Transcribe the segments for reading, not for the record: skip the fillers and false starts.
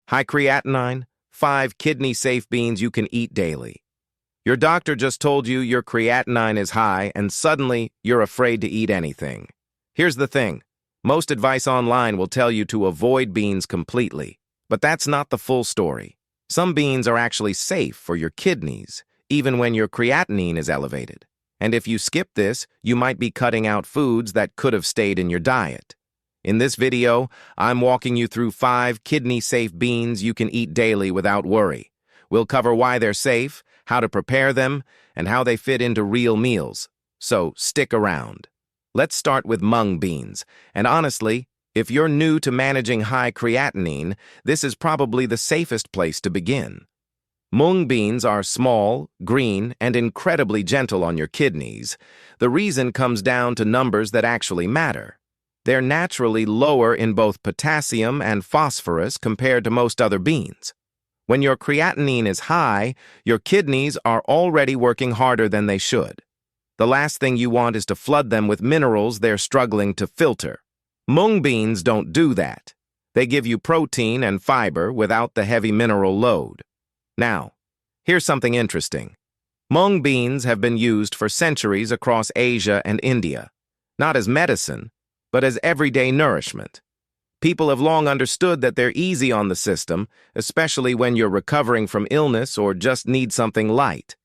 High creatinine, 5 kidney-safe beans you can eat daily. Your doctor just told you your creatinine is high and suddenly you're afraid to eat anything. Here's the thing. Most advice online will tell you to avoid beans completely, but that's not the full story. Some beans are actually safe for your kidneys, even when your creatinine is elevated. And if you skip this, you might be cutting out foods that could have stayed in your diet. In this video, I'm walking you through 5 kidney-safe beans you can eat daily without worry. We'll cover why they're safe, how to prepare them, and how they fit into real meals. So stick around. Let's start with mung beans. And honestly, if you're new to managing high creatinine, this is probably the safest place to begin. Mung beans are small, green, and incredibly gentle on your kidneys. The reason comes down to numbers that actually matter. They're naturally lower in both potassium and phosphorus compared to most other beans. When your creatinine is high, your kidneys are already working harder than they should. The last thing you want is to flood them with minerals they're struggling to filter. Mung beans don't do that. They give you protein and fiber without the heavy mineral load. Now, here's something interesting. Mung beans have been used for centuries across Asia and India, not as medicine, but as everyday nourishment. People have long understood that they're easy on the system, especially when you're recovering from illness or just need something light.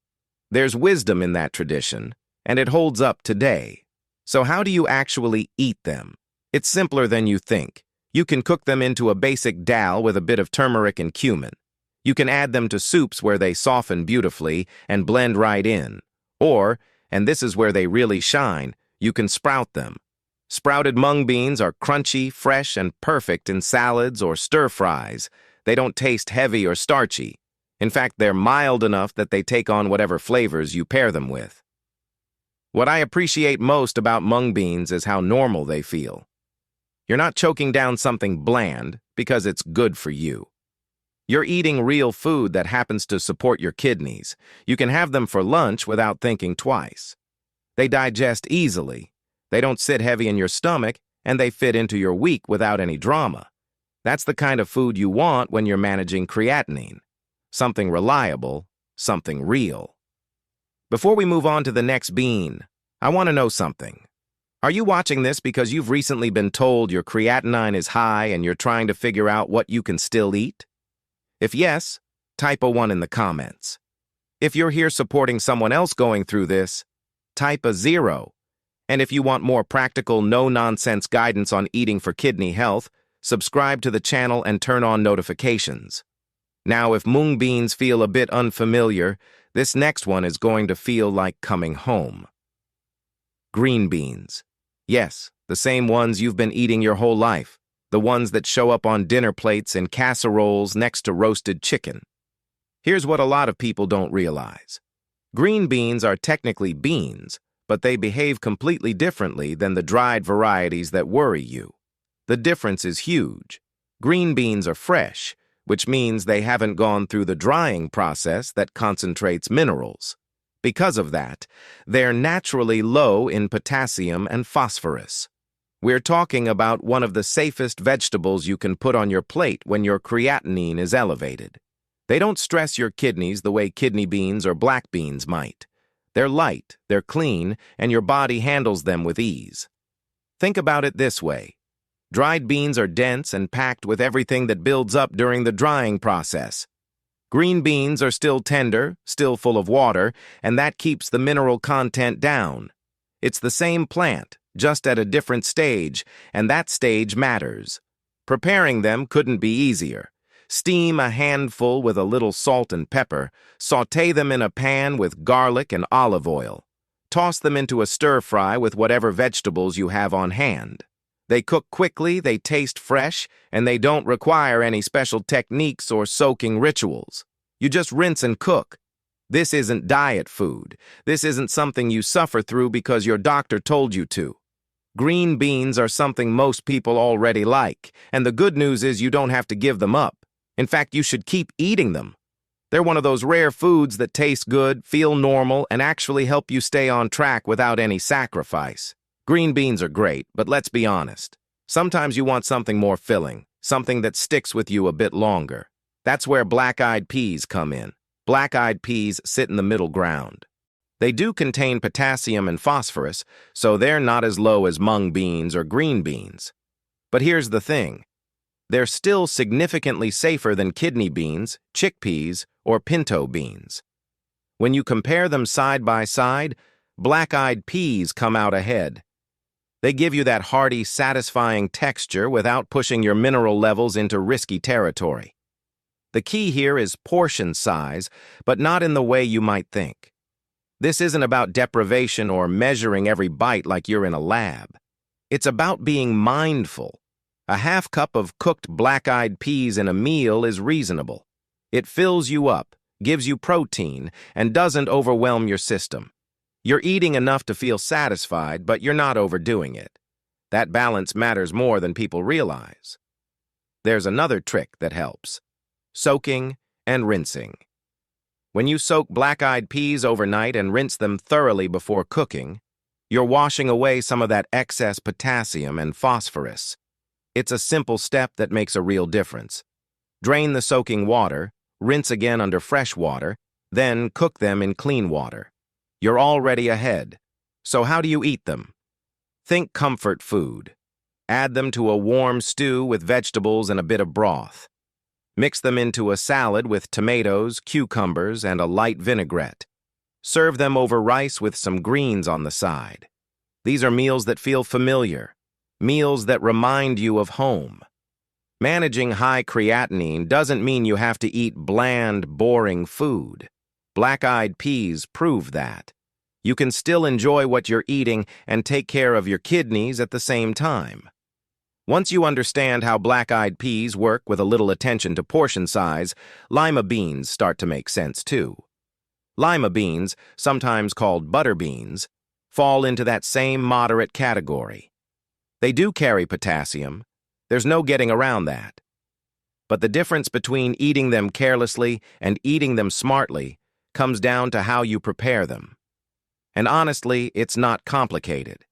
There's wisdom in that tradition, and it holds up today. So how do you actually eat them? It's simpler than you think. You can cook them into a basic dal with a bit of turmeric and cumin. You can add them to soups where they soften beautifully and blend right in. Or, and this is where they really shine, you can sprout them. Sprouted mung beans are crunchy, fresh, and perfect in salads or stir-fries. They don't taste heavy or starchy. In fact, they're mild enough that they take on whatever flavors you pair them with. What I appreciate most about mung beans is how normal they feel. You're not choking down something bland because it's good for you. You're eating real food that happens to support your kidneys. You can have them for lunch without thinking twice. They digest easily. They don't sit heavy in your stomach, and they fit into your week without any drama. That's the kind of food you want when you're managing creatinine. Something reliable, something real. Before we move on to the next bean, I want to know something. Are you watching this because you've recently been told your creatinine is high and you're trying to figure out what you can still eat? If yes, type a 1 in the comments. If you're here supporting someone else going through this, type a 0. And if you want more practical, no-nonsense guidance on eating for kidney health, subscribe to the channel and turn on notifications. Now, if mung beans feel a bit unfamiliar, this next one is going to feel like coming home. Green beans. Yes, the same ones you've been eating your whole life. The ones that show up on dinner plates and casseroles next to roasted chicken. Here's what a lot of people don't realize. Green beans are technically beans, but they behave completely differently than the dried varieties that worry you. The difference is huge. Green beans are fresh, which means they haven't gone through the drying process that concentrates minerals. Because of that, they're naturally low in potassium and phosphorus. We're talking about one of the safest vegetables you can put on your plate when your creatinine is elevated. They don't stress your kidneys the way kidney beans or black beans might. They're light, they're clean, and your body handles them with ease. Think about it this way. Dried beans are dense and packed with everything that builds up during the drying process. Green beans are still tender, still full of water, and that keeps the mineral content down. It's the same plant, just at a different stage, and that stage matters. Preparing them couldn't be easier. Steam a handful with a little salt and pepper. Sauté them in a pan with garlic and olive oil. Toss them into a stir-fry with whatever vegetables you have on hand. They cook quickly, they taste fresh, and they don't require any special techniques or soaking rituals. You just rinse and cook. This isn't diet food. This isn't something you suffer through because your doctor told you to. Green beans are something most people already like, and the good news is you don't have to give them up. In fact, you should keep eating them. They're one of those rare foods that taste good, feel normal, and actually help you stay on track without any sacrifice. Green beans are great, but let's be honest. Sometimes you want something more filling, something that sticks with you a bit longer. That's where black-eyed peas come in. Black-eyed peas sit in the middle ground. They do contain potassium and phosphorus, so they're not as low as mung beans or green beans. But here's the thing. They're still significantly safer than kidney beans, chickpeas, or pinto beans. When you compare them side by side, black-eyed peas come out ahead. They give you that hearty, satisfying texture without pushing your mineral levels into risky territory. The key here is portion size, but not in the way you might think. This isn't about deprivation or measuring every bite like you're in a lab. It's about being mindful. A half cup of cooked black-eyed peas in a meal is reasonable. It fills you up, gives you protein, and doesn't overwhelm your system. You're eating enough to feel satisfied, but you're not overdoing it. That balance matters more than people realize. There's another trick that helps: soaking and rinsing. When you soak black-eyed peas overnight and rinse them thoroughly before cooking, you're washing away some of that excess potassium and phosphorus. It's a simple step that makes a real difference. Drain the soaking water, rinse again under fresh water, then cook them in clean water. You're already ahead. So how do you eat them? Think comfort food. Add them to a warm stew with vegetables and a bit of broth. Mix them into a salad with tomatoes, cucumbers, and a light vinaigrette. Serve them over rice with some greens on the side. These are meals that feel familiar, meals that remind you of home. Managing high creatinine doesn't mean you have to eat bland, boring food. Black-eyed peas prove that. You can still enjoy what you're eating and take care of your kidneys at the same time. Once you understand how black-eyed peas work with a little attention to portion size, lima beans start to make sense too. Lima beans, sometimes called butter beans, fall into that same moderate category. They do carry potassium. There's no getting around that. But the difference between eating them carelessly and eating them smartly comes down to how you prepare them. And honestly, it's not complicated.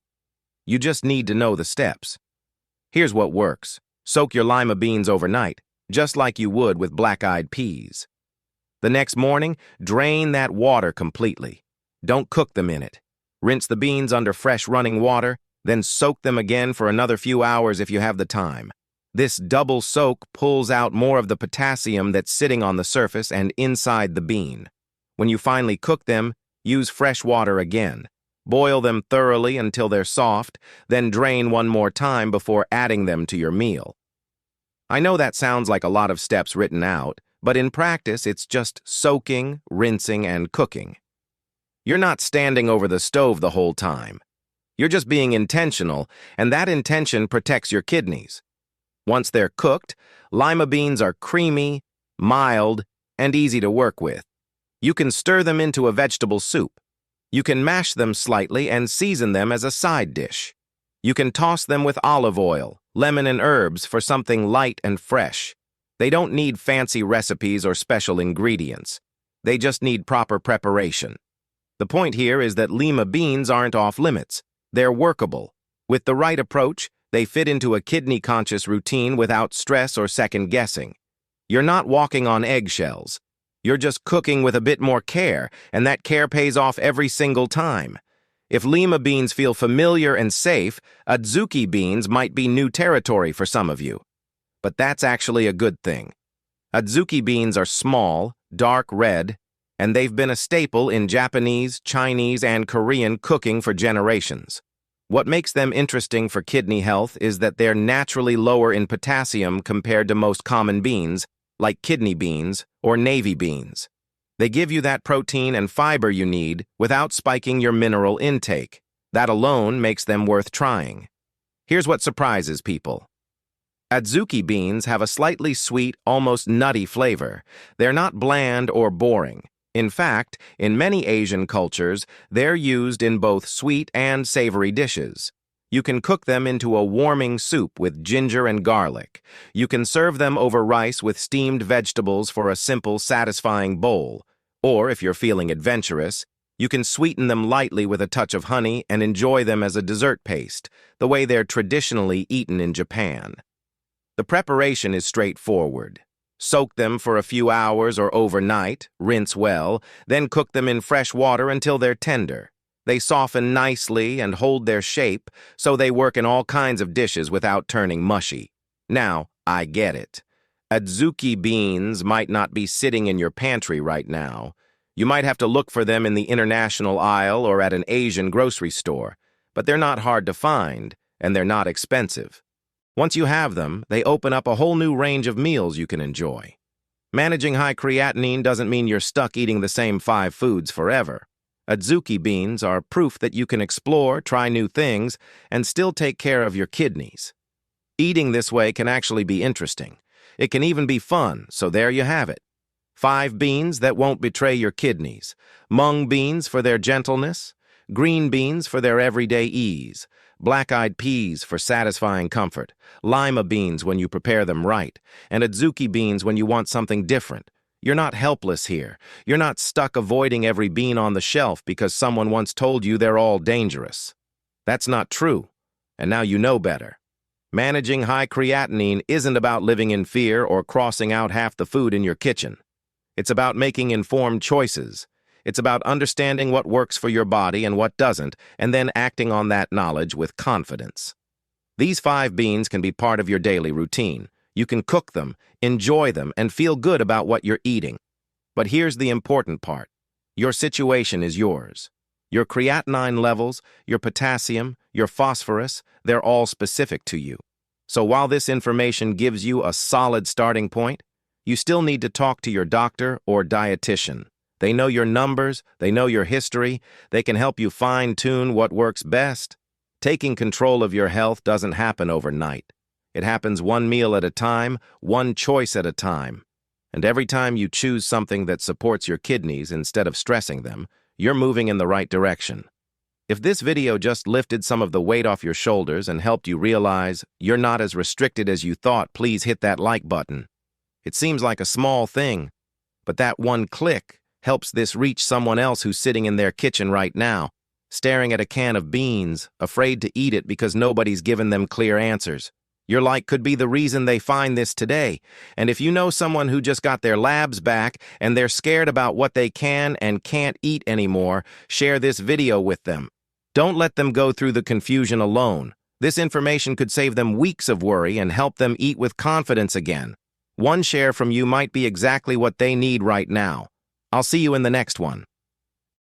You just need to know the steps. Here's what works. Soak your lima beans overnight, just like you would with black-eyed peas. The next morning, drain that water completely. Don't cook them in it. Rinse the beans under fresh running water, then soak them again for another few hours if you have the time. This double soak pulls out more of the potassium that's sitting on the surface and inside the bean. When you finally cook them, use fresh water again. Boil them thoroughly until they're soft, then drain one more time before adding them to your meal. I know that sounds like a lot of steps written out, but in practice it's just soaking, rinsing, and cooking. You're not standing over the stove the whole time. You're just being intentional, and that intention protects your kidneys. Once they're cooked, lima beans are creamy, mild, and easy to work with. You can stir them into a vegetable soup. You can mash them slightly and season them as a side dish. You can toss them with olive oil, lemon, and herbs for something light and fresh. They don't need fancy recipes or special ingredients. They just need proper preparation. The point here is that lima beans aren't off limits. They're workable. With the right approach, they fit into a kidney-conscious routine without stress or second-guessing. You're not walking on eggshells. You're just cooking with a bit more care, and that care pays off every single time. If lima beans feel familiar and safe, adzuki beans might be new territory for some of you. But that's actually a good thing. Adzuki beans are small, dark red, and they've been a staple in Japanese, Chinese, and Korean cooking for generations. What makes them interesting for kidney health is that they're naturally lower in potassium compared to most common beans, like kidney beans or navy beans. They give you that protein and fiber you need without spiking your mineral intake. That alone makes them worth trying. Here's what surprises people. Adzuki beans have a slightly sweet, almost nutty flavor. They're not bland or boring. In fact, in many Asian cultures, they're used in both sweet and savory dishes. You can cook them into a warming soup with ginger and garlic. You can serve them over rice with steamed vegetables for a simple, satisfying bowl. Or, if you're feeling adventurous, you can sweeten them lightly with a touch of honey and enjoy them as a dessert paste, the way they're traditionally eaten in Japan. The preparation is straightforward. Soak them for a few hours or overnight, rinse well, then cook them in fresh water until they're tender. They soften nicely and hold their shape, so they work in all kinds of dishes without turning mushy. Now, I get it. Adzuki beans might not be sitting in your pantry right now. You might have to look for them in the international aisle or at an Asian grocery store, but they're not hard to find, and they're not expensive. Once you have them, they open up a whole new range of meals you can enjoy. Managing high creatinine doesn't mean you're stuck eating the same 5 foods forever. Adzuki beans are proof that you can explore, try new things, and still take care of your kidneys. Eating this way can actually be interesting. It can even be fun, so there you have it. 5 beans that won't betray your kidneys. Mung beans for their gentleness, green beans for their everyday ease, black-eyed peas for satisfying comfort, lima beans when you prepare them right, and adzuki beans when you want something different. You're not helpless here. You're not stuck avoiding every bean on the shelf because someone once told you they're all dangerous. That's not true, and now you know better. Managing high creatinine isn't about living in fear or crossing out half the food in your kitchen. It's about making informed choices. It's about understanding what works for your body and what doesn't, and then acting on that knowledge with confidence. These 5 beans can be part of your daily routine. You can cook them, enjoy them, and feel good about what you're eating. But here's the important part. Your situation is yours. Your creatinine levels, your potassium, your phosphorus, they're all specific to you. So while this information gives you a solid starting point, you still need to talk to your doctor or dietitian. They know your numbers, they know your history, they can help you fine-tune what works best. Taking control of your health doesn't happen overnight. It happens one meal at a time, one choice at a time. And every time you choose something that supports your kidneys instead of stressing them, you're moving in the right direction. If this video just lifted some of the weight off your shoulders and helped you realize you're not as restricted as you thought, please hit that like button. It seems like a small thing, but that one click helps this reach someone else who's sitting in their kitchen right now, staring at a can of beans, afraid to eat it because nobody's given them clear answers. Your like could be the reason they find this today. And if you know someone who just got their labs back and they're scared about what they can and can't eat anymore, share this video with them. Don't let them go through the confusion alone. This information could save them weeks of worry and help them eat with confidence again. One share from you might be exactly what they need right now. I'll see you in the next one.